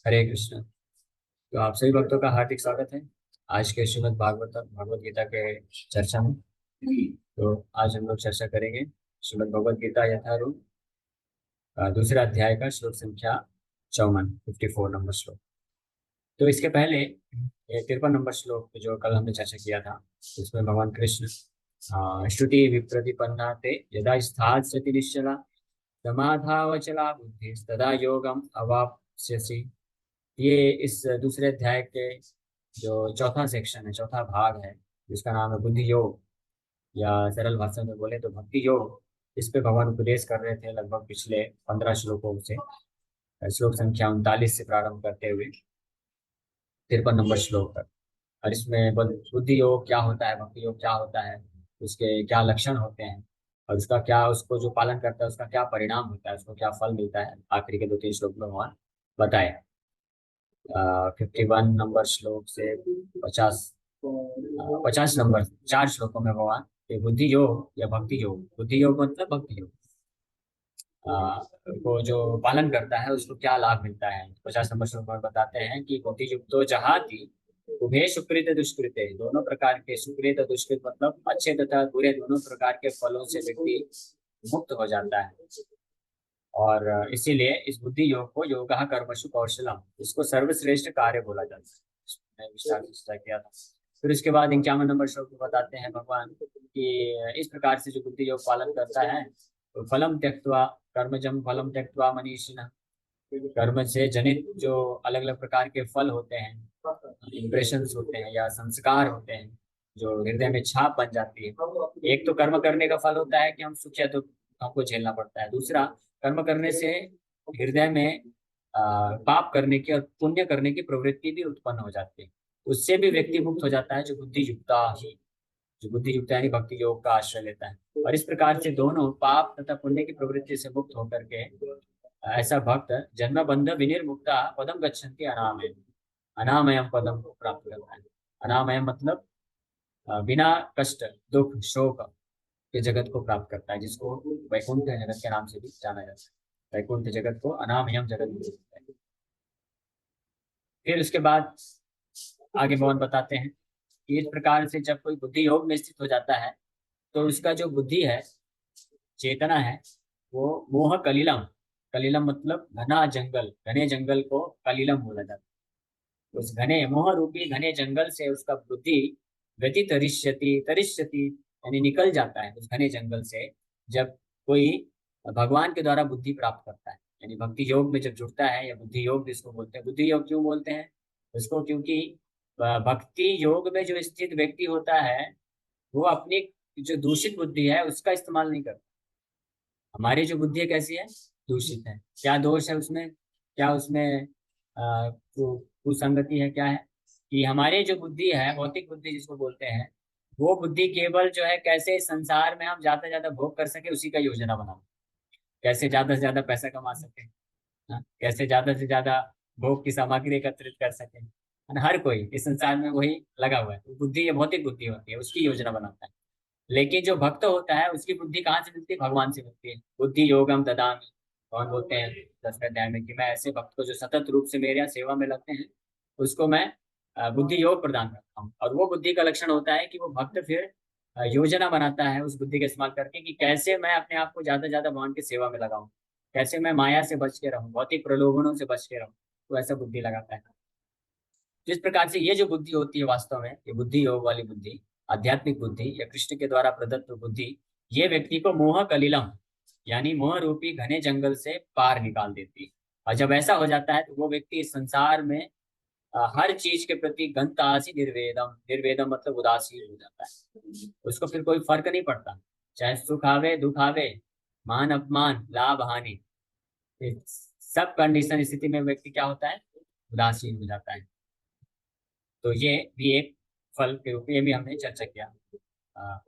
हरे कृष्ण। तो आप सभी भक्तों का हार्दिक स्वागत है आज के श्रीमद् भागवत भगवत गीता के चर्चा में। तो आज हम लोग चर्चा करेंगे श्रीमद् भगवत गीता यथारूप दूसरे अध्याय का श्लोक संख्या 54 नंबर श्लोक। तो इसके पहले ये 53 नंबर श्लोक जो कल हमने चर्चा किया था, उसमें भगवान कृष्ण श्रुति विप्रतिपन्ना ते यदा स्थास्यति निश्चला समाधावचला बुद्धि तदा योगम अवाप्स्यसि। ये इस दूसरे अध्याय के जो चौथा सेक्शन है, चौथा भाग है, जिसका नाम है बुद्धि योग, या सरल भाषा में बोले तो भक्ति योग। इस पे भगवान उपदेश कर रहे थे लगभग पिछले 15 श्लोकों से, श्लोक संख्या 39 से प्रारंभ करते हुए 53 नंबर श्लोक तक। और इसमें बुद्धि योग क्या होता है, भक्ति योग क्या होता है, उसके क्या लक्षण होते हैं, और उसका क्या, उसको जो पालन करता है उसका क्या परिणाम होता है, उसको क्या फल मिलता है, आखिरी के 2-3 श्लोक में भगवान बताए। 51 नंबर श्लोक से 50 नंबर 4 श्लोकों में भगवान ये बुद्धि योग या भक्ति योग, बुद्धि योग मतलब भक्ति योग को जो पालन करता है उसको क्या लाभ मिलता है। 50 नंबर श्लोक में बताते हैं कि बुद्धि युक्तो जहाति उभय सुकृत दुष्कृत, दोनों प्रकार के सुकृत और दुष्कृत मतलब अच्छे तथा बुरे दोनों प्रकार के फलों से व्यक्ति मुक्त हो जाता है। और इसीलिए इस बुद्धि योग को योगः कर्मसु कौशलम, इसको सर्वश्रेष्ठ कार्य बोला जाता है। मैंने विस्तार से चर्चा किया था। फिर उसके बाद 51 नंबर श्लोक में बताते हैं भगवान कि इस प्रकार से जो बुद्धि योग पालन करता है तो फलम त्यक्त्वा कर्मजम फलम त्यक्त्वा मनीषिणः, कर्म से जनित जो अलग अलग प्रकार के फल होते हैं, इम्प्रेशंस होते हैं या संस्कार होते हैं जो हृदय में छाप बन जाती है। एक तो कर्म करने का फल होता है कि हम सुख या दुख हमको झेलना पड़ता है, दूसरा कर्म करने से हृदय में पाप करने की और पुण्य करने की प्रवृत्ति भी उत्पन्न हो जाती है, उससे भी व्यक्ति मुक्त हो जाता है जो बुद्धि युक्ता ही, जो बुद्धि युक्त यानी भक्ति योग का आश्रय लेता है। और इस प्रकार से दोनों पाप तथा पुण्य की प्रवृत्ति से मुक्त होकर के ऐसा भक्त जन्म बंध विनिर्मुक्ता पदम गच्छन्ति अनामय, अनामयम पदम को प्राप्त करता है। अनामय मतलब बिना कष्ट दुख शोक के जगत को प्राप्त करता है, जिसको वैकुंठ जगत के नाम से भी जाना जाता है। वैकुंठ जगत को अनामयम जगत भी कहते हैं। फिर उसके बाद आगे भगवान बताते हैं कि इस प्रकार से जब कोई बुद्धि योग में स्थित हो जाता है तो उसका जो बुद्धि है, चेतना है, वो मोह कलिलम, कलिलम मतलब घना जंगल, घने जंगल को कलिलम बोला जाता है। उस घने मोह रूपी घने जंगल से उसका बुद्धि व्यति तरिष्यति, तरिष्यति यानी निकल जाता है उस घने जंगल से, जब कोई भगवान के द्वारा बुद्धि प्राप्त करता है, यानी भक्ति योग में जब जुड़ता है, या बुद्धि योग जिसको बोलते हैं। बुद्धि योग क्यों बोलते हैं उसको, क्योंकि भक्ति योग में जो स्थित व्यक्ति होता है वो अपनी जो दूषित बुद्धि है उसका इस्तेमाल नहीं करता। हमारी जो बुद्धि है कैसी है, दूषित है। क्या दोष है उसमें, क्या उसमें कुसंगति है, क्या है कि हमारी जो बुद्धि है, भौतिक बुद्धि जिसको बोलते हैं, वो बुद्धि केवल जो है कैसे इस संसार में हम ज्यादा से ज्यादा भोग कर सके उसी का योजना बनाओ, कैसे ज्यादा से ज्यादा पैसा कमा सके, हाँ? कैसे ज्यादा से ज्यादा भोग की सामग्री एकत्रित कर सके, है ना? हर कोई इस संसार में वही लगा हुआ है। तो बुद्धि ये भौतिक बुद्धि होती है, उसकी योजना बनाता है। लेकिन जो भक्त होता है उसकी बुद्धि कहाँ से मिलती है, भगवान से मिलती है। बुद्धि योगम ददामि, कौन बोलते हैं 10वें अध्याय में कि मैं ऐसे भक्त को जो सतत रूप से मेरे यहाँ सेवा में लगते हैं उसको मैं बुद्धि योग प्रदान करता हूँ। और वो बुद्धि का लक्षण होता है कि वो भक्त फिर योजना बनाता है उस बुद्धि का इस्तेमाल करके कि कैसे मैं अपने आप को ज्यादा से ज्यादा भगवान की सेवा में लगाऊं, कैसे मैं माया से बच के रहूं, भौतिक प्रलोभनों से बच के रहूं। तो ऐसा बुद्धि लगाता है। जिस प्रकार से ये जो बुद्धि होती है वास्तव में, ये बुद्धि योग वाली बुद्धि, आध्यात्मिक बुद्धि या कृष्ण के द्वारा प्रदत्त बुद्धि, ये व्यक्ति को मोह कलिलम यानी मोह रूपी घने जंगल से पार निकाल देती है। और जब ऐसा हो जाता है तो वो व्यक्ति इस संसार में हर चीज के प्रति गंतासी निर्वेदम, निर्वेदम मतलब उदासीन हो जाता है। उसको फिर कोई फर्क नहीं पड़ता, चाहे सुख आवे दुख आवे, मान अपमान लाभ हानि, इस सब कंडीशन स्थिति में व्यक्ति क्या होता है, उदासीन हो जाता है। तो ये भी एक फल के रूप में ये भी हमने चर्चा किया। आ,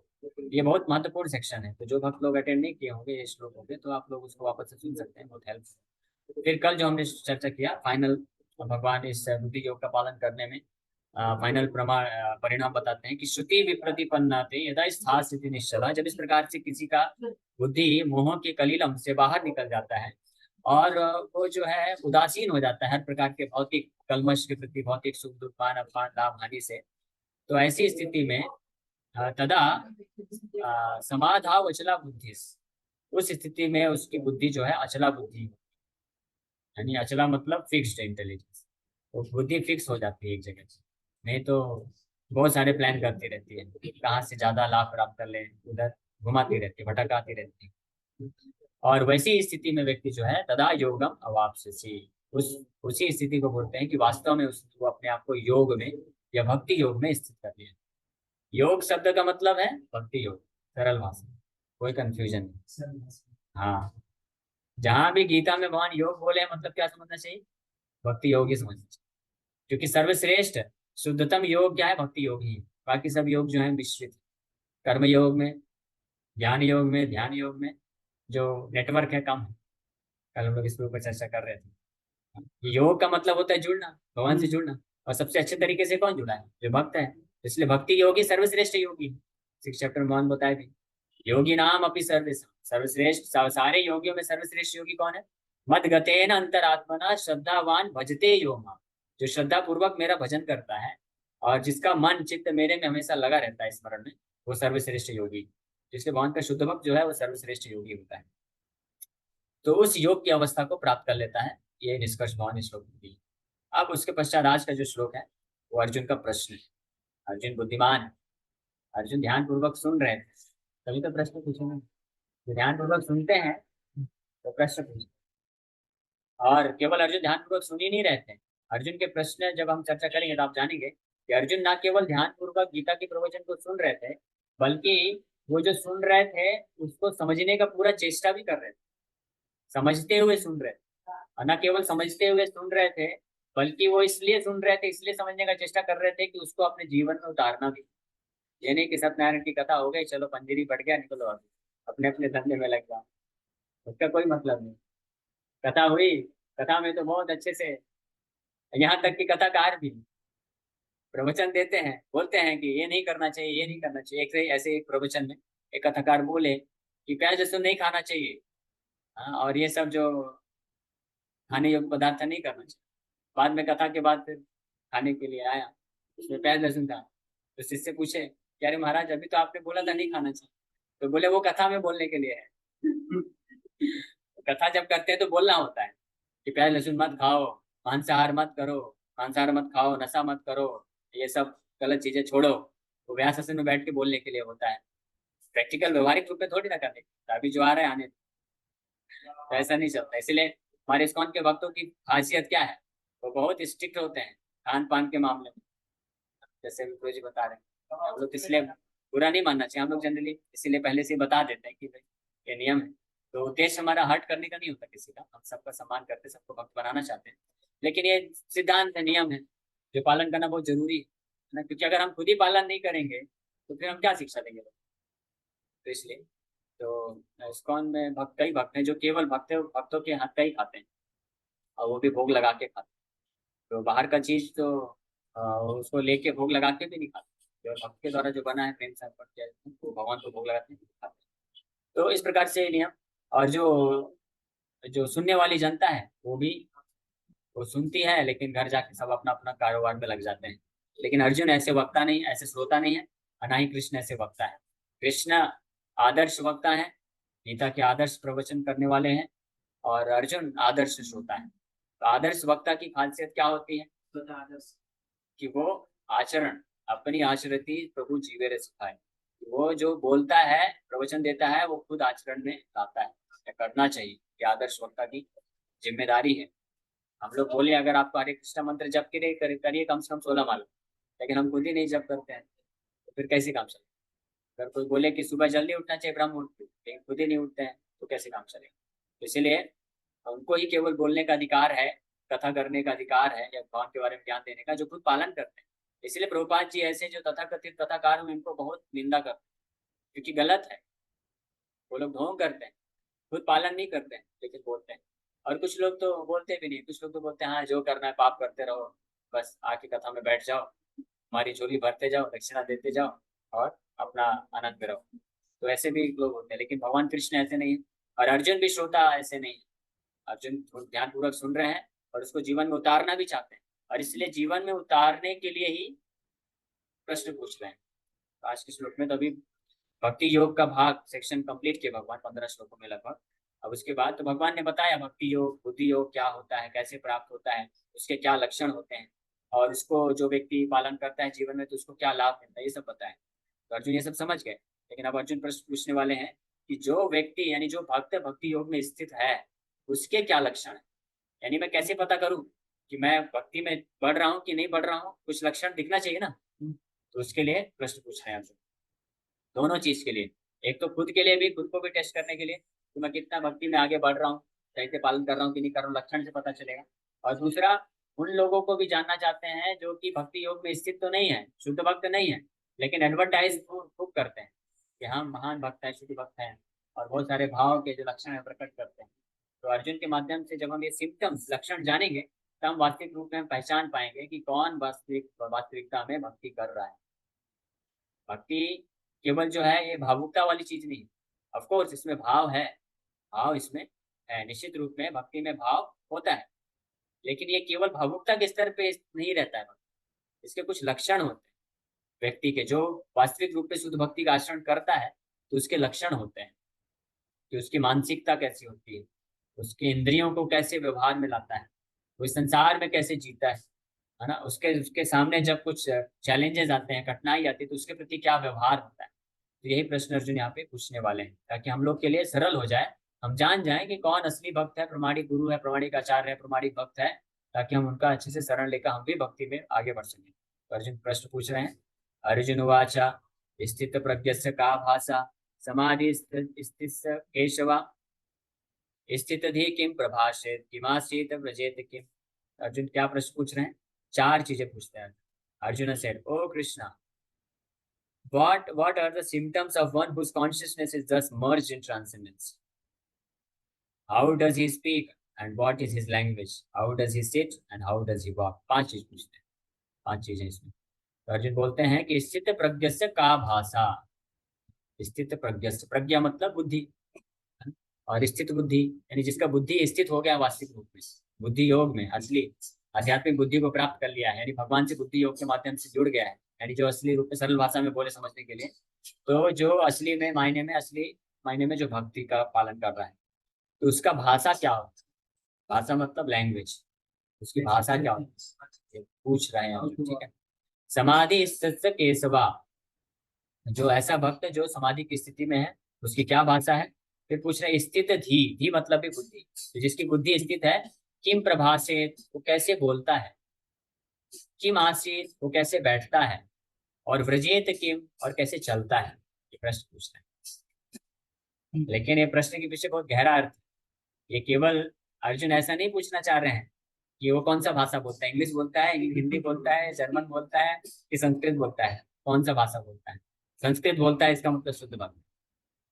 ये बहुत महत्वपूर्ण सेक्शन है, तो जो भक्त लोग अटेंड नहीं किए होंगे ये श्लोकों पे, तो आप लोग उसको वापस से सुन सकते हैं, बहुत हेल्प। फिर कल जो हमने चर्चा किया फाइनल, भगवान इस बुद्धि योग का पालन करने में फाइनल परिणाम बताते हैं कि श्रुति विप्रतिपन्नाते यदा स्थास्यति निश्चला, जब इस प्रकार से किसी का बुद्धि मोह के कलिलम से बाहर निकल जाता है और वो जो है उदासीन हो जाता है हर प्रकार के भौतिक कलमश के प्रति, भौतिक सुख दुख मान अपमान लाभ हानि से। तो ऐसी स्थिति में तदा समाधाव अचला बुद्धि, उस स्थिति में उसकी बुद्धि जो है अचला बुद्धि, यानी अचला मतलब फिक्स्ड इंटेलिजेंस। तो बुद्धि फिक्स हो जाती है एक जगह से, नहीं तो बहुत सारे प्लान करती रहती है, कहाँ से ज्यादा लाभ प्राप्त कर ले, उधर घुमाती रहती है, भटकाती रहती है। और वैसी स्थिति में व्यक्ति जो है तदा योगम अवाप्स्यसि, उस उसी स्थिति को बोलते हैं कि वास्तव में उसको अपने आप को योग में या भक्ति योग में स्थित कर लिया। योग शब्द का मतलब है भक्ति योग, सरल भाषा में, कोई कंफ्यूजन नहीं। हाँ, जहां भी गीता में भगवान योग बोले हैं मतलब क्या समझना चाहिए, भक्ति योग ही समझना चाहिए। क्योंकि सर्वश्रेष्ठ शुद्धतम योग क्या है, भक्ति योग ही है। बाकी सब योग जो है मिश्रित, कर्म योग में, ज्ञान योग में, ध्यान योग में जो नेटवर्क है कम है। कल हम लोग इसके ऊपर चर्चा कर रहे थे। योग का मतलब होता है जुड़ना, भगवान से जुड़ना। और सबसे अच्छे तरीके से कौन जुड़ा है, जो भक्त है। इसलिए भक्ति योगी सर्वश्रेष्ठ योगी, 6 चैप्टर में बताया भी। योगी नाम अपनी सर्वश्रेष्ठ, सारे योगियों में सर्वश्रेष्ठ योगी कौन है, मद गतेन अंतरात्मना श्रद्धावान भजते यो माम, जो श्रद्धा पूर्वक मेरा भजन करता है और जिसका मन चित्त मेरे में हमेशा लगा रहता है स्मरण में, वो सर्वश्रेष्ठ योगी। जिसके भगवान का शुद्ध भक्त जो है वो सर्वश्रेष्ठ योगी होता है। तो उस योग की अवस्था को प्राप्त कर लेता है, ये निष्कर्ष भगवान इस श्लोक में दी। अब उसके पश्चात आज का जो श्लोक है वो अर्जुन का प्रश्न है। अर्जुन बुद्धिमान है, अर्जुन ध्यान पूर्वक सुन रहे थे, तभी तो प्रश्न पूछेंगे। जो ध्यान पूर्वक सुनते हैं तो प्रश्न पूछते हैं। और केवल अर्जुन ध्यान पूर्वक सुन ही नहीं रहते, अर्जुन के प्रश्न जब हम चर्चा करेंगे तो आप जानेंगे कि अर्जुन ना केवल ध्यान पूर्वक गीता के प्रवचन को सुन रहे थे, बल्कि वो जो सुन रहे थे उसको समझने का पूरा चेष्टा भी कर रहे थे, समझते हुए सुन रहे थे। और न केवल समझते हुए सुन रहे थे, बल्कि वो इसलिए सुन रहे थे, इसलिए समझने का चेष्टा कर रहे थे कि उसको अपने जीवन में उतारना भी। ये नहीं कि सत्यनारायण की कथा हो गई, चलो पंजीरी बढ़ गया, निकलो अभी अपने अपने धंधे में लग जाओ, उसका कोई मतलब नहीं। कथा हुई, कथा में तो बहुत अच्छे से, यहाँ तक कि कथाकार भी प्रवचन देते हैं, बोलते हैं कि ये नहीं करना चाहिए, ये नहीं करना चाहिए। एक ऐसे एक प्रवचन में एक कथाकार बोले कि प्याज लहसुन नहीं खाना चाहिए, हाँ, और ये सब जो खाने योग्य पदार्थ नहीं करना चाहिए। बाद में कथा के बाद फिर खाने के लिए आया, उसमें प्याज लहसुन था। तो शिष्य पूछे कि अरे महाराज अभी तो आपने बोला था नहीं खाना चाहिए। तो बोले वो कथा में बोलने के लिए है। कथा जब करते हैं तो बोलना होता है कि प्याज लहसुन मत खाओ, मांसाहार मत करो, मांसाहार मत खाओ, नशा मत करो, ये सब गलत चीजें छोड़ो। वो व्यास आसन में बैठ के बोलने के लिए होता है, प्रैक्टिकल व्यवहारिक रूप में थोड़ी ना करने। तो अभी जो आ रहा है आने, तो ऐसा नहीं चलता। इसलिए हमारे इस्कॉन के भक्तों की खासियत क्या है, वो बहुत स्ट्रिक्ट होते हैं खान पान के मामले में, जैसे विप्रो जी बता रहे हैं। हम लोग इसलिए बुरा नहीं मानना चाहिए, हम लोग जनरली इसीलिए पहले से ही बता देते हैं कि भाई ये नियम है। तो उद्देश्य हमारा हर्ट करने का नहीं होता किसी का, हम सबका सम्मान करते हैं, सबको भक्त बनाना चाहते हैं। लेकिन ये सिद्धांत है, नियम है, जो पालन करना बहुत जरूरी है ना। क्योंकि अगर हम खुद ही पालन नहीं करेंगे तो फिर हम क्या शिक्षा देंगे लोग। तो इसलिए तो इस्कॉन में भक्त, कई भक्त हैं जो केवल भक्तों के हाथ का ही खाते हैं, और वो भी भोग लगा के खाते हैं। तो बाहर का चीज तो उसको लेके भोग लगा के भी नहीं खाते। जो भक्त के द्वारा जो बना है प्रेम से अर्पण किया जाता है, वो भगवान को भोग लगाते हैं, खाते हैं। तो इस प्रकार से नियम। और जो जो सुनने वाली जनता है वो भी, वो सुनती है लेकिन घर जाके सब अपना अपना कारोबार में लग जाते हैं। लेकिन अर्जुन ऐसे वक्ता नहीं, ऐसे श्रोता नहीं है, और ना ही कृष्ण ऐसे वक्ता है। कृष्ण आदर्श वक्ता है, गीता के आदर्श प्रवचन करने वाले हैं, और अर्जुन आदर्श श्रोता है। तो आदर्श वक्ता की खासियत क्या होती है, कि वो आचरण, अपनी आचरती प्रभु जीवे रे सिखाए। वो जो बोलता है, प्रवचन देता है, वो खुद आचरण में लाता है, या करना चाहिए। ये आदर्श वक्ता की जिम्मेदारी है। हम लोग बोले अगर आपको हरे कृष्ण मंत्र जप के करिए कम से कम 16 माला, लेकिन हम खुद ही नहीं जप करते हैं, तो फिर कैसे काम चलेगा। अगर कोई बोले कि सुबह जल्दी उठना चाहिए ब्रह्म मुहूर्त में, लेकिन खुद ही नहीं उठते हैं, तो कैसे काम चलेगा। तो इसीलिए उनको ही केवल बोलने का अधिकार है, कथा करने का अधिकार है, या भगवान के बारे में ज्ञान देने का, जो खुद पालन करते हैं। इसलिए प्रभुपाद जी ऐसे जो तथाकथित कथाकार हैं इनको बहुत निंदा करते हैं, क्योंकि गलत है। वो लोग ढोंग करते हैं, खुद पालन नहीं करते हैं लेकिन बोलते हैं। और कुछ लोग तो बोलते भी नहीं, कुछ लोग तो बोलते हैं हाँ जो करना है पाप करते रहो, बस आके कथा में बैठ जाओ, हमारी झोली भरते जाओ, दक्षिणा देते जाओ, और अपना आनंद में रहो। तो ऐसे भी लोग होते हैं, लेकिन भगवान कृष्ण ऐसे नहीं है, और अर्जुन भी श्रोता ऐसे नहीं है। अर्जुन ध्यानपूर्वक सुन रहे हैं और उसको जीवन में उतारना भी चाहते हैं, और इसलिए जीवन में उतारने के लिए ही प्रश्न पूछ रहे हैं। तो आज के श्लोक में तो अभी भक्ति योग का भाग सेक्शन कंप्लीट किया भगवान 15 श्लोकों में लगभग। अब उसके बाद तो भगवान ने बताया भक्ति योग बुद्धि योग क्या होता है, कैसे प्राप्त होता है, उसके क्या लक्षण होते हैं, और उसको जो व्यक्ति पालन करता है जीवन में तो उसको क्या लाभ मिलता है, ये सब बताया। तो अर्जुन ये सब समझ गए। लेकिन अब अर्जुन प्रश्न पूछने वाले हैं कि जो व्यक्ति यानी जो भक्त भक्ति योग में स्थित है उसके क्या लक्षण है, यानी मैं कैसे पता करूं कि मैं भक्ति में बढ़ रहा हूँ कि नहीं बढ़ रहा हूँ, कुछ लक्षण दिखना चाहिए ना। तो उसके लिए प्रश्न पूछ रहे हैं अर्जुन, दोनों चीज के लिए। एक तो खुद के लिए भी, खुद को भी टेस्ट करने के लिए कि मैं कितना भक्ति में आगे बढ़ रहा हूँ, सही से पालन कर रहा हूँ कि नहीं कर रहा हूँ, लक्षण से पता चलेगा। और दूसरा, उन लोगों को भी जानना चाहते हैं जो कि भक्ति योग में स्थित तो नहीं है, शुद्ध भक्त नहीं है, लेकिन एडवर्टाइज खूब करते हैं कि हम महान भक्त है, शुद्ध भक्त है, और बहुत सारे भाव के जो लक्षण है प्रकट करते हैं। तो अर्जुन के माध्यम से जब हम ये सिम्टम्स लक्षण जानेंगे तो हम वास्तविक रूप में हम पहचान पाएंगे कि कौन वास्तविकता में भक्ति कर रहा है। भक्ति केवल जो है ये भावुकता वाली चीज नहीं है। ऑफ कोर्स इसमें भाव है, भाव इसमें है, निश्चित रूप में भक्ति में भाव होता है, लेकिन ये केवल भावुकता के स्तर पे नहीं रहता है। इसके कुछ लक्षण होते हैं व्यक्ति के, जो वास्तविक रूप में शुद्ध भक्ति का आचरण करता है तो उसके लक्षण होते हैं कि उसकी मानसिकता कैसी होती है, उसके इंद्रियों को कैसे व्यवहार में लाता है, वो इस संसार में कैसे जीता है ना। उसके उसके सामने जब कुछ चैलेंजेस आते हैं, कठिनाई आती है, तो उसके प्रति क्या व्यवहार होता है। तो यही प्रश्न अर्जुन यहाँ पे पूछने वाले हैं ताकि हम लोग के लिए सरल हो जाए, हम जान जाएं कि कौन असली भक्त है, प्रमाणिक गुरु है, प्रमाणिक आचार्य है, प्रमाणिक भक्त है, ताकि हम उनका अच्छे से शरण लेकर हम भी भक्ति में आगे बढ़ सकें। तो अर्जुन प्रश्न पूछ रहे हैं। अर्जुन उवाचा स्थित प्रज्ञस्य का भाषा समाधि स्थित केशवा स्थित धी किम प्रभाषेत किमासीत व्रजेत किम। अर्जुन क्या प्रश्न पूछ रहे हैं, चार चीजें पूछते हैं। Arjun said, O Krishna, what are the symptoms of one whose consciousness is thus merged in transcendence? How does he speak and what is his language? How does he sit and how does he walk? पांच चीज पूछते हैं, पांच चीजें इसमें। तो अर्जुन बोलते हैं कि स्थित प्रज्ञस्य का भाषा, स्थित प्रज्ञस्य, प्रज्ञा मतलब बुद्धि, और स्थित बुद्धि यानी जिसका बुद्धि स्थित हो गया वास्तविक रूप में, बुद्धि योग में असली आध्यात्मिक बुद्धि को प्राप्त कर लिया है, यानी भगवान से बुद्धि योग के माध्यम से जुड़ गया है, यानी जो असली रूप में सरल भाषा में बोले समझने के लिए, तो जो असली में मायने में, असली मायने में जो भक्ति का पालन कर रहा है, तो उसका भाषा क्या होता है। भाषा मतलब लैंग्वेज, उसकी भाषा क्या होती है पूछ रहे हैं, ठीक है। समाधि स्थित केशवा, जो ऐसा भक्त है जो समाधि की स्थिति में है उसकी क्या भाषा है। फिर पूछ रहे स्थित धी, धी मतलब भी बुद्धि, तो जिसकी बुद्धि स्थित है, किम प्रभाषित, वो कैसे बोलता है, किम आसीत, वो कैसे बैठता है, और व्रजेत किम, और कैसे चलता है। ये प्रश्न पूछ रहे हैं, लेकिन ये प्रश्न के पीछे बहुत गहरा अर्थ है। ये केवल अर्जुन ऐसा नहीं पूछना चाह रहे हैं कि वो कौन सा भाषा बोलता है, इंग्लिश बोलता है, हिंदी बोलता है, जर्मन बोलता है कि संस्कृत बोलता है, कौन सा भाषा बोलता है। संस्कृत बोलता है इसका मतलब शुद्ध भक्त,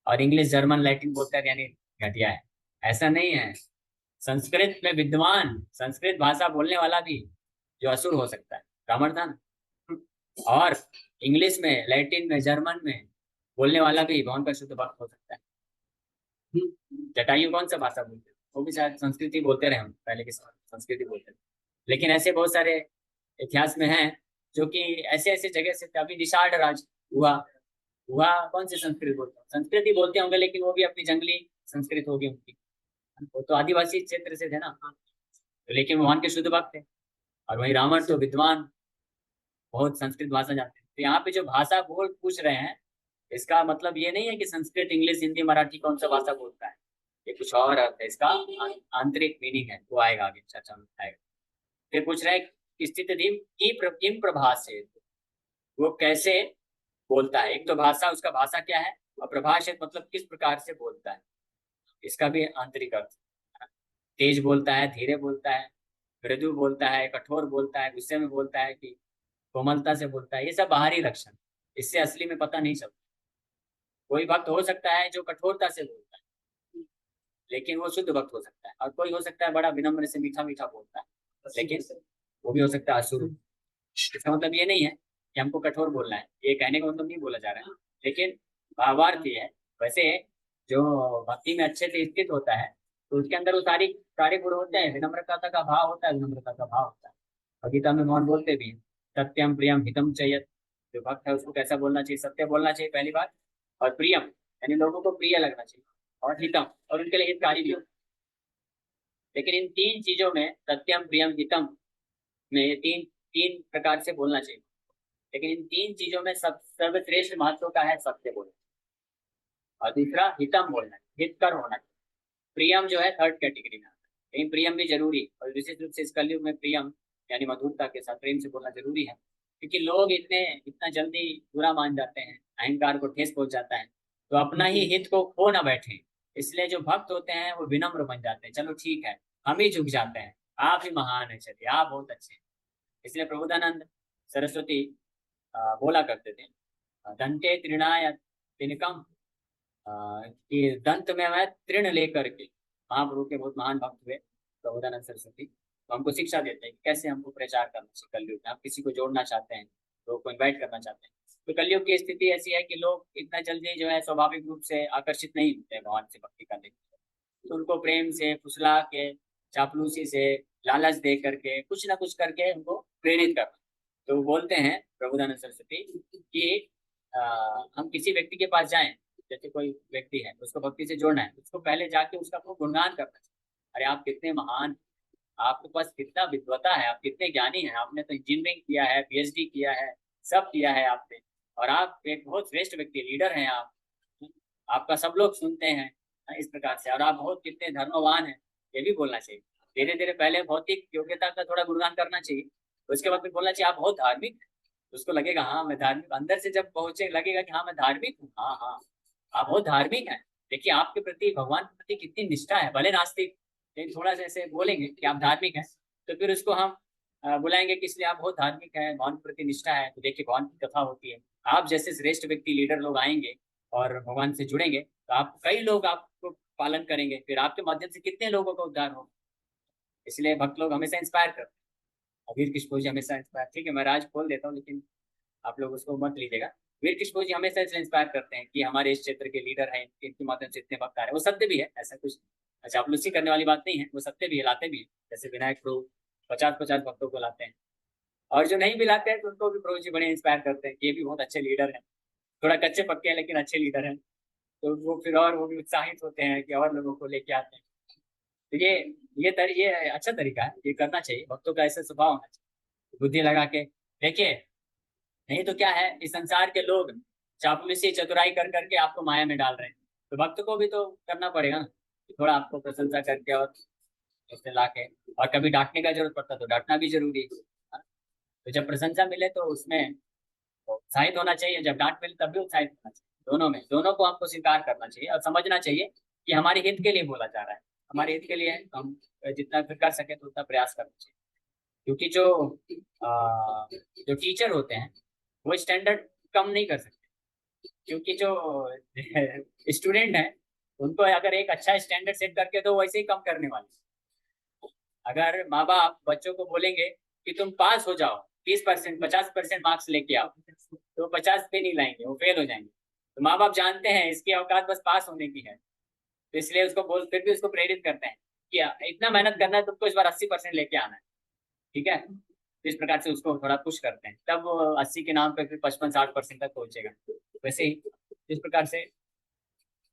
और इंग्लिश जर्मन लैटिन बोलता है यानी घटिया है, ऐसा नहीं है। संस्कृत में विद्वान, संस्कृत भाषा बोलने वाला भी जो असुर हो सकता है, ब्राह्मण था ना, और इंग्लिश में, लैटिन में, जर्मन में बोलने वाला भी भगवान का शुद्ध भक्त हो सकता है। जटायु कौन सा भाषा बोलते हैं, वो भी शायद संस्कृति बोलते रहे, हम पहले के समय संस्कृति बोलते रहे। लेकिन ऐसे बहुत सारे इतिहास में हैं जो कि ऐसे ऐसे जगह से, अभी निषाद राज हुआ, कौन से संस्कृत बोलते हैं, संस्कृत ही बोलते होंगे, लेकिन वो भी अपनी जंगली संस्कृत होगी उनकी, वो तो आदिवासी क्षेत्र से थे ना, तो लेकिन वहां के शुद्ध भक्त थे। और वही रावण तो विद्वान, बहुत संस्कृत भाषा जानते हैं। तो यहाँ पे जो भाषा बोल पूछ रहे हैं, इसका मतलब ये नहीं है कि संस्कृत, इंग्लिश, हिंदी, मराठी कौन सा भाषा बोलता है, ये कुछ और अर्थ है, इसका आंतरिक मीनिंग है, वो आएगा आगे चर्चा में आएगा। फिर पूछ रहे हैं स्थित किम प्रभाष से, वो कैसे बोलता है। एक तो भाषा, उसका भाषा क्या है, और प्रभाषित मतलब किस प्रकार से बोलता है, इसका भी आंतरिक अर्थ। तेज बोलता है, धीरे बोलता है, मृदु बोलता है, कठोर बोलता है, गुस्से में बोलता है कि कोमलता से बोलता है, ये सब बाहरी लक्षण, इससे असली में पता नहीं चलता। कोई भक्त हो सकता है जो कठोरता से बोलता है, लेकिन वो शुद्ध भक्त हो सकता है, और कोई हो सकता है बड़ा विनम्र से मीठा मीठा बोलता है, लेकिन वो भी हो सकता है असुर। इसका मतलब ये नहीं है कि हमको कठोर बोलना है, ये कहने का मतलब नहीं बोला जा रहा है, लेकिन भावार्थ ये है। वैसे जो भक्ति में अच्छे से स्थित होता है तो उसके अंदर वो सारी सारे गुण होते हैं। विनम्रता का भाव होता है, विनम्रता का भाव होता है। और गीता में भगवान बोलते भी हैं, सत्यम प्रियम हितम चयत। जो भक्त है उसको कैसा बोलना चाहिए? सत्य बोलना चाहिए पहली बात, और प्रियम यानी लोगों को प्रिय लगना चाहिए, और हितम और उनके लिए हितकारी भी हो। लेकिन इन तीन चीजों में, सत्यम प्रियम हितम में, ये तीन तीन प्रकार से बोलना चाहिए। लेकिन इन तीन चीजों में सब सर्वश्रेष्ठ महत्व का है सत्य बोलना, और दूसरा हितम बोलना, हितकर होना चाहिए। प्रियम जो है थर्ड कैटेगरी में आता है, लेकिन प्रियम भी जरूरी, और विशेष रूप से इस कलयुग में प्रियम यानी मधुरता के साथ प्रेम से बोलना जरूरी है। क्योंकि लोग इतना जल्दी बुरा मान जाते हैं, अहंकार को ठेस पहुंच जाता है, तो अपना ही हित को खो ना बैठे। इसलिए जो भक्त होते हैं वो विनम्र बन जाते हैं, चलो ठीक है, हम ही झुक जाते हैं, आप ही महान है, चलिए आप बहुत अच्छे हैं। इसलिए प्रबोधानंद सरस्वती बोला करते थे, दंते तृणाय तिनकम, कि दंत में मैं तृण लेकर के। महाप्रभु के बहुत महान भक्त हुए प्रबोधानंद सरस्वती, तो हमको शिक्षा देते हैं कि कैसे हमको प्रचार करना चाहिए कलयुग में। आप किसी को जोड़ना चाहते हैं, लोगों को इन्वाइट करना चाहते हैं, तो कलयुग की स्थिति ऐसी है कि लोग इतना जल्दी जो है स्वाभाविक रूप से आकर्षित नहीं होते हैं भगवान से भक्ति करने के लिए। तो उनको प्रेम से, फुसला के, चापलूसी से, लालच दे करके, कुछ ना कुछ करके उनको प्रेरित करना। तो वो बोलते हैं प्रबोधानंद सरस्वती कि हम किसी व्यक्ति के पास जाएं, जैसे कोई व्यक्ति है उसको भक्ति से जोड़ना है, उसको पहले जाके उसका खूब गुणगान करना चाहिए। अरे आप कितने महान, आपके पास कितना विद्वता है, आप कितने ज्ञानी हैं, आपने तो इंजीनियरिंग किया है, पीएचडी किया है, सब किया है आपने, और आप एक बहुत श्रेष्ठ व्यक्ति, लीडर हैं आप, आपका सब लोग सुनते हैं इस प्रकार से, और आप बहुत कितने धर्मवान हैं, ये भी बोलना चाहिए। धीरे धीरे पहले भौतिक योग्यता का थोड़ा गुणगान करना चाहिए, उसके बाद फिर बोलना चाहिए आप बहुत धार्मिक हैं। उसको लगेगा हाँ मैं धार्मिक, अंदर से जब पहुंचे लगेगा कि हाँ मैं धार्मिक हूँ, हाँ हाँ आप बहुत धार्मिक हैं। देखिए आपके प्रति, भगवान के प्रति कितनी निष्ठा है, भले नास्तिक, लेकिन थोड़ा सा ऐसे बोलेंगे कि आप धार्मिक हैं, तो फिर उसको हम बुलाएंगे कि इसलिए आप बहुत धार्मिक हैं, भगवान के प्रति निष्ठा है। तो देखिए भगवान की कथा होती है, आप जैसे श्रेष्ठ व्यक्ति, लीडर लोग आएंगे और भगवान से जुड़ेंगे, तो आप कई लोग आपको पालन करेंगे, फिर आपके माध्यम से कितने लोगों का उद्धार होगा। इसलिए भक्त लोग हमेशा इंस्पायर करते हैं। वीर कृष्ण जी हमेशा इंस्पायर, ठीक है मैं राज खोल देता हूँ लेकिन आप लोग उसको मत लीजिएगा। वीर कृष्ण जी हमेशा इसलिए इंस्पायर करते हैं कि हमारे इस क्षेत्र के लीडर हैं, इनके माध्यम से इतने भक्त आ रहे हैं। वो सत्य भी है, ऐसा कुछ चापलूसी करने वाली बात नहीं है, वो सत्य भी है, लाते भी है। जैसे विनायक प्रभु 50-50 भक्तों को लाते हैं, और जो नहीं भी लाते हैं तो उनको भी प्रभु जी बड़े इंस्पायर करते हैं कि ये भी बहुत अच्छे लीडर हैं, थोड़ा कच्चे पक्के हैं लेकिन अच्छे लीडर हैं। तो वो फिर और वो भी उत्साहित होते हैं कि और लोगों को लेके आते हैं। तो ये अच्छा तरीका है, ये करना चाहिए, भक्तों का ऐसा स्वभाव होना चाहिए, बुद्धि लगा के। देखिए नहीं तो क्या है, इस संसार के लोग चापलूसी चतुराई कर करके आपको माया में डाल रहे हैं, तो भक्त को भी तो करना पड़ेगा ना कि थोड़ा आपको प्रशंसा करके और उससे ला के, और कभी डांटने का जरूरत पड़ता तो डांटना भी जरूरी है। तो जब प्रशंसा मिले तो उसमें उत्साहित होना चाहिए, जब डांट मिले तब भी उत्साहित होना चाहिए। दोनों में, दोनों को आपको स्वीकार करना चाहिए और समझना चाहिए कि हमारे हित के लिए बोला जा रहा है, हमारे हित के लिए है, तो हम जितना फिर कर सके तो उतना प्रयास करना चाहिए। क्योंकि जो टीचर होते हैं वो स्टैंडर्ड कम नहीं कर सकते, क्योंकि जो स्टूडेंट है उनको अगर एक अच्छा स्टैंडर्ड सेट करके तो वैसे ही कम करने वाले। अगर माँ बाप बच्चों को बोलेंगे कि तुम पास हो जाओ, 30%, 50% मार्क्स लेके आओ, तो 50 पे नहीं लाएंगे, वो फेल हो जाएंगे। तो माँ बाप जानते हैं इसकी औकात बस पास होने की है, तो इसलिए उसको बोल, फिर भी उसको प्रेरित करते हैं कि इतना मेहनत करना है तुमको, इस बार 80% लेके आना है, ठीक है। तो इस प्रकार से उसको थोड़ा पुश करते हैं, तब वो 80 के नाम पे फिर 55-60% तक पहुंचेगा। वैसे ही इस प्रकार से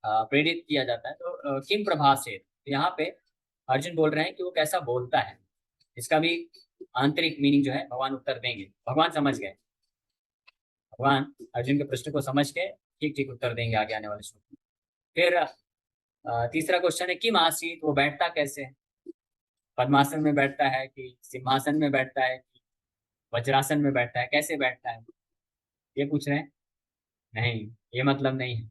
प्रेरित किया जाता है। तो किम प्रभाव से, यहाँ पे अर्जुन बोल रहे हैं कि वो कैसा बोलता है, इसका भी आंतरिक मीनिंग जो है भगवान उत्तर देंगे। भगवान समझ गए, भगवान अर्जुन के प्रश्न को समझ के ठीक ठीक उत्तर देंगे आगे आने वाले श्लोक में। फिर तीसरा क्वेश्चन है किम आसीत, वो बैठता कैसे है, पद्मासन में बैठता है कि सिंहासन में बैठता है कि वज्रासन में बैठता है, कैसे बैठता है, ये पूछ रहे हैं। नहीं, ये मतलब नहीं है,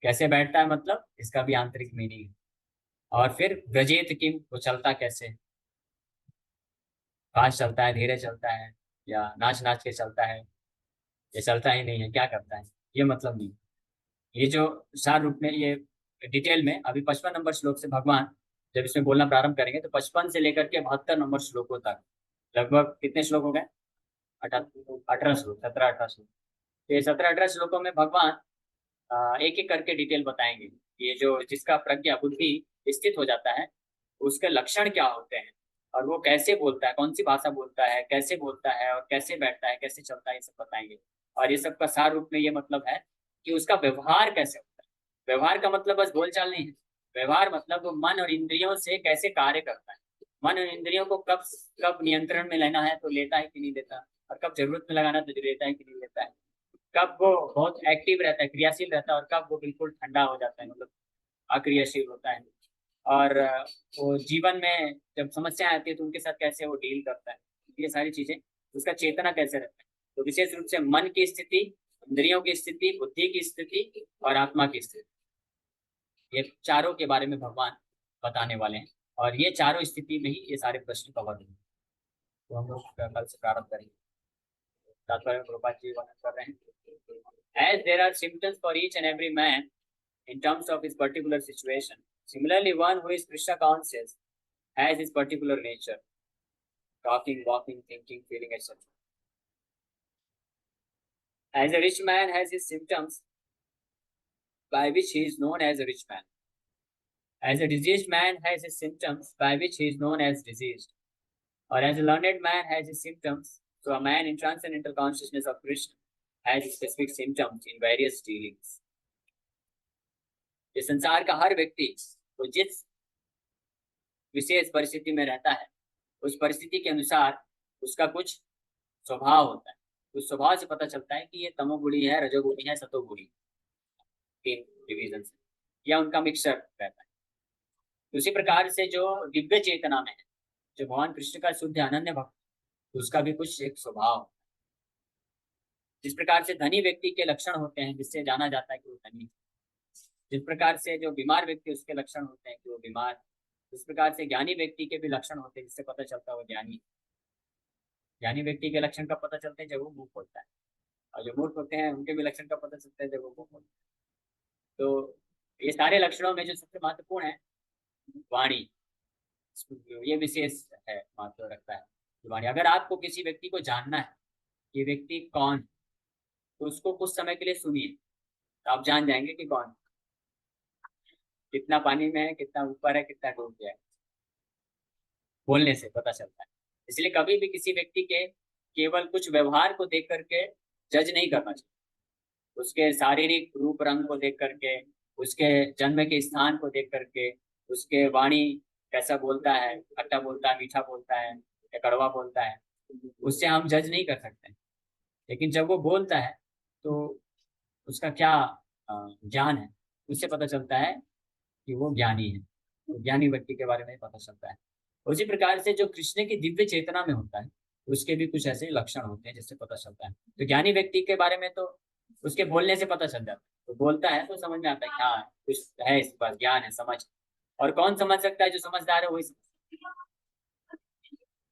कैसे बैठता है मतलब इसका भी आंतरिक मीनिंग है। और फिर व्रजेत किम, वो चलता कैसे है, फास्ट चलता है, धीरे चलता है, या नाच नाच के चलता है, ये चलता ही नहीं है, क्या करता है, ये मतलब नहीं। ये जो सार रूप में, ये डिटेल में अभी 55 नंबर श्लोक से भगवान जब इसमें बोलना प्रारंभ करेंगे, तो 55 से लेकर के 72 नंबर श्लोकों तक, लगभग कितने श्लोक हो गए, 18 श्लोक, 17-18 श्लोक। तो ये 17-18 श्लोकों में भगवान एक एक करके डिटेल बताएंगे। ये जो जिसका प्रज्ञा बुद्धि स्थित हो जाता है, उसके लक्षण क्या होते हैं और वो कैसे बोलता है, कौन सी भाषा बोलता है, कैसे बोलता है और कैसे बैठता है, कैसे चलता है, ये सब बताएंगे। और ये सब का सार रूप में ये मतलब है कि उसका व्यवहार कैसे होता है। व्यवहार का मतलब बस बोलचाल नहीं है। व्यवहार मतलब वो मन और इंद्रियों से कैसे कार्य करता है। मन और इंद्रियों को कब कब नियंत्रण में लेना है तो लेता है कि नहीं लेता, और कब जरूरत में लगाना तो लेता है कि नहीं लेता है। कब वो बहुत एक्टिव रहता है, क्रियाशील रहता है, और कब वो बिल्कुल ठंडा हो जाता है, मतलब अक्रियाशील होता है। और वो जीवन में जब समस्या आती है तो उनके साथ कैसे वो डील करता है, ये सारी चीजें। उसका चेतना कैसे रहता है। तो विशेष रूप से मन की स्थिति, इंद्रियों की स्थिति, बुद्धि की स्थिति और आत्मा की स्थिति, ये चारों के बारे में भगवान बताने वाले हैं। और ये चारों स्थिति में ही ये सारे प्रश्न कवर होंगे। तो हम लोग कल से प्रारंभ करेंगे। तात्पर्य में प्रभुपाद जी वर्णन कर रहे हैं, as there are symptoms for each and every man in terms of his particular situation. Similarly, one who is Krishna conscious has his particular nature, talking, walking, thinking, feeling, etc. As a rich man has his symptoms by which he is known as a rich man. As a diseased man has his symptoms by which he is known as diseased. Or as a learned man has his symptoms, so a man in transcendental consciousness of Krishna has specific symptoms in various dealings. इस संसार का हर व्यक्ति वो जिस विशेष परिस्थिति में रहता है, उस परिस्थिति के अनुसार उसका कुछ स्वभाव होता है। उस स्वभाव से पता चलता है कि ये तमोगुणी है, रजोगुणी है, सतोगुणी, तीन डिवीजन से, या उनका मिक्सचर रहता है। उसी प्रकार से जो दिव्य चेतना में है, जो भगवान कृष्ण का शुद्ध अनन्य भक्त, उसका भी कुछ एक स्वभाव है। जिस प्रकार से धनी व्यक्ति के लक्षण होते हैं जिससे जाना जाता है कि वो धनी, जिस प्रकार से जो बीमार व्यक्ति उसके लक्षण होते हैं कि वो बीमार, इस प्रकार से ज्ञानी व्यक्ति के भी लक्षण होते हैं जिससे पता चलता है वो ज्ञानी। ज्ञानी व्यक्ति के लक्षण का पता चलते हैं जब वो मुंह खोलता है, और जो मूर्ख होते हैं उनके भी लक्षण का पता चलता है जब वो मुंह खोलते हैं। तो ये सारे लक्षणों में जो सबसे महत्वपूर्ण है वाणी, ये विशेष है, महत्व रखता है वाणी। अगर आपको किसी व्यक्ति को जानना है ये व्यक्ति कौन, तो उसको कुछ समय के लिए सुनिए, तो आप जान जाएंगे कि कौन, कितना पानी में है, कितना ऊपर है, कितना डूब गया है, बोलने से पता चलता है। इसलिए कभी भी किसी व्यक्ति के केवल कुछ व्यवहार को देख करके जज नहीं करना चाहिए। उसके शारीरिक रूप रंग को देख करके, उसके जन्म के स्थान को देख करके, उसके वाणी कैसा बोलता है, खट्टा बोलता है, मीठा बोलता है या कड़वा बोलता है, उससे हम जज नहीं कर सकते। लेकिन जब वो बोलता है तो उसका क्या ज्ञान है, उससे पता चलता है कि वो ज्ञानी है। तो ज्ञानी व्यक्ति के बारे में पता चलता है। उसी प्रकार से जो कृष्ण की दिव्य चेतना में होता है उसके भी कुछ ऐसे लक्षण होते हैं जिससे पता चलता है। तो ज्ञानी व्यक्ति के बारे में तो उसके बोलने से पता चल जाता है, तो बोलता है तो समझ में आता है कि हाँ कुछ है, इस पास ज्ञान है, समझ। और कौन समझ सकता है, जो समझदार है वही समझ।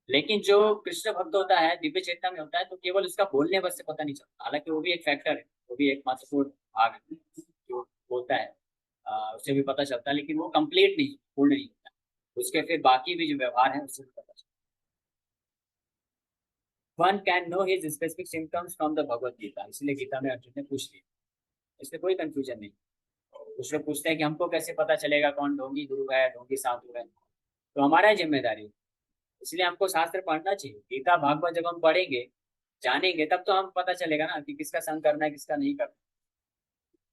लेकिन जो कृष्ण भक्त होता है, दिव्य चेतना में होता है, तो केवल उसका बोलने बस से पता नहीं चलता। हालांकि वो भी एक फैक्टर है, वो भी एक महत्वपूर्ण भाग है जो बोलता है, उससे भी पता चलता है, लेकिन वो कंप्लीट नहीं, पूर्ण नहीं होता। उसके फिर बाकी भी जो व्यवहार है उससे भी पता चलता है। One can know his specific symptoms from the Bhagavad Gita, इसलिए गीता में अर्जुन ने पूछ लिया, इसमें कोई कंफ्यूजन नहीं। कुछ लोग पूछते हैं कि हमको कैसे पता चलेगा कौन ढोंगी गुरु है, ढोंगी साधु है। तो हमारा जिम्मेदारी, इसलिए हमको शास्त्र पढ़ना चाहिए। गीता भागवत जब हम पढ़ेंगे, जानेंगे, तब तो हम पता चलेगा ना कि किसका संग करना है, किसका नहीं करना।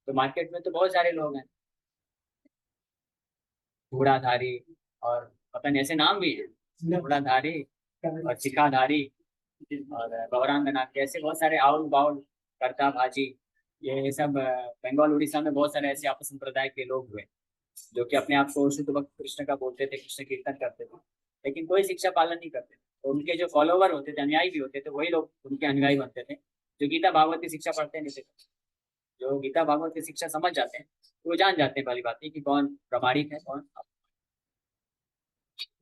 तो मार्केट में तो बहुत सारे लोग हैं, घोड़ाधारी और पता नहीं ऐसे नाम भी है, घोड़ाधारी और चिकाधारी और गौरांगना, कैसे बहुत सारे आउल बाउल, करता भाजी, ये सब बंगाल उड़ीसा में बहुत सारे ऐसे आपस संप्रदाय के लोग हुए जो कि अपने आप को शुद्ध भक्त कृष्ण का बोलते थे, कृष्ण कीर्तन करते थे, लेकिन कोई शिक्षा पालन नहीं करते थे। तो उनके जो फॉलोवर होते थे, अनुयायी भी होते थे, वही लोग उनके अनुयायी बनते थे जो गीता भागवत की शिक्षा पढ़ते नहीं थे। जो गीता भागवत की शिक्षा समझ जाते हैं तो वो जान जाते हैं पहली बात है कि कौन प्रमाणिक है, कौन।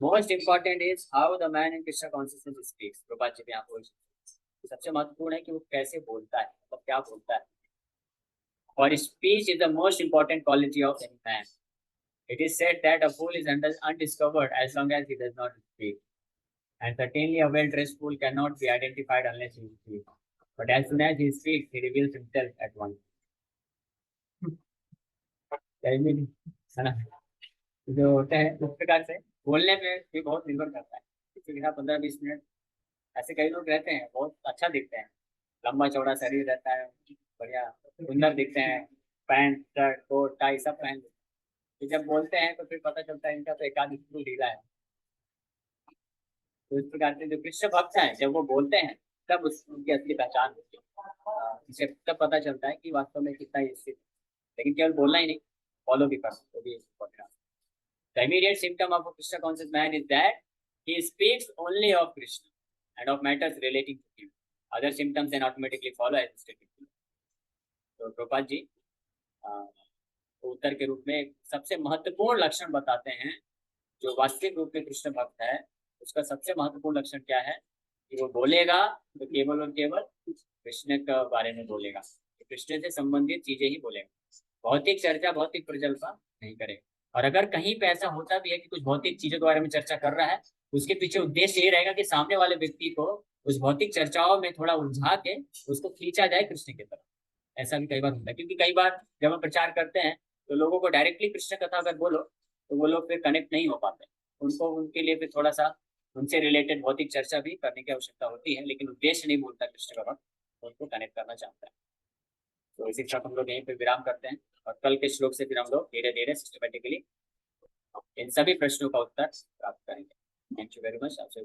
Most important is how the man in Krishna consciousness speaks. Prabhupada ji भी यहाँ बोल, सबसे महत्वपूर्ण है कि वो कैसे बोलता है, मतलब क्या बोलता है। और speech is the most important quality of any man. It is said that a fool is undiscovered as long as he does not speak. And certainly a well-dressed fool cannot be identified unless he speaks. But as soon as he speaks, he reveals himself at once. है ना? जो होते हैं उस प्रकार से बोलने में भी बहुत निर्भर करता है। किसी के साथ 15-20 मिनट, ऐसे कई लोग रहते हैं बहुत अच्छा दिखते हैं, लंबा चौड़ा शरीर रहता है, बढ़िया सुंदर दिखते हैं, पैंट शर्ट कोट टाई सब पहन, फिर जब बोलते हैं तो फिर पता चलता है इनका तो एकाध स्क्रू ढीला है। तो इस प्रकार से जो कृष्ण भक्त हैं जब वो बोलते हैं तब उनकी असली पहचान होती है। इसे तब पता चलता है कि वास्तव में कितना ये स्थित है। लेकिन केवल बोलना ही नहीं, फॉलो भी करना वो भी important है। The immediate symptom of a Krishna conscious man is that he speaks only of Krishna and of matters relating to him. Other symptoms then automatically follow as stated below. तो प्रभुपाद जी अ, उत्तर के रूप में एक सबसे महत्वपूर्ण लक्षण बताते हैं। जो वास्तविक रूप में कृष्ण भक्त है उसका सबसे महत्वपूर्ण लक्षण क्या है कि वो बोलेगा तो केवल और केवल कृष्ण के बारे में बोलेगा, कृष्ण से संबंधित चीजें ही बोलेगा, भौतिक चर्चा भौतिक प्रजल्पना नहीं करेगा। और अगर कहीं पे ऐसा होता भी है कि कुछ भौतिक चीजों के बारे में चर्चा कर रहा है, उसके पीछे उद्देश्य ये रहेगा कि सामने वाले व्यक्ति को उस भौतिक चर्चाओं में थोड़ा उलझा के उसको खींचा जाए कृष्ण की तरफ। ऐसा भी कई बार होता है, क्योंकि कई बार जब हम प्रचार करते हैं तो लोगों को डायरेक्टली कृष्ण कथा अगर बोलो तो वो लोग फिर कनेक्ट नहीं हो पाते। उनको उनके लिए फिर थोड़ा सा उनसे रिलेटेड भौतिक चर्चा भी करने की आवश्यकता होती है, लेकिन उद्देश्य नहीं भूलता कृष्ण का भक्त, उनको कनेक्ट करना चाहता है। तो इसी के साथ हम लोग यहीं पे विराम करते हैं और कल के श्लोक से फिर हम लोग धीरे धीरे सिस्टमेटिकली इन सभी प्रश्नों का उत्तर प्राप्त करेंगे। Thank you very much. आपसे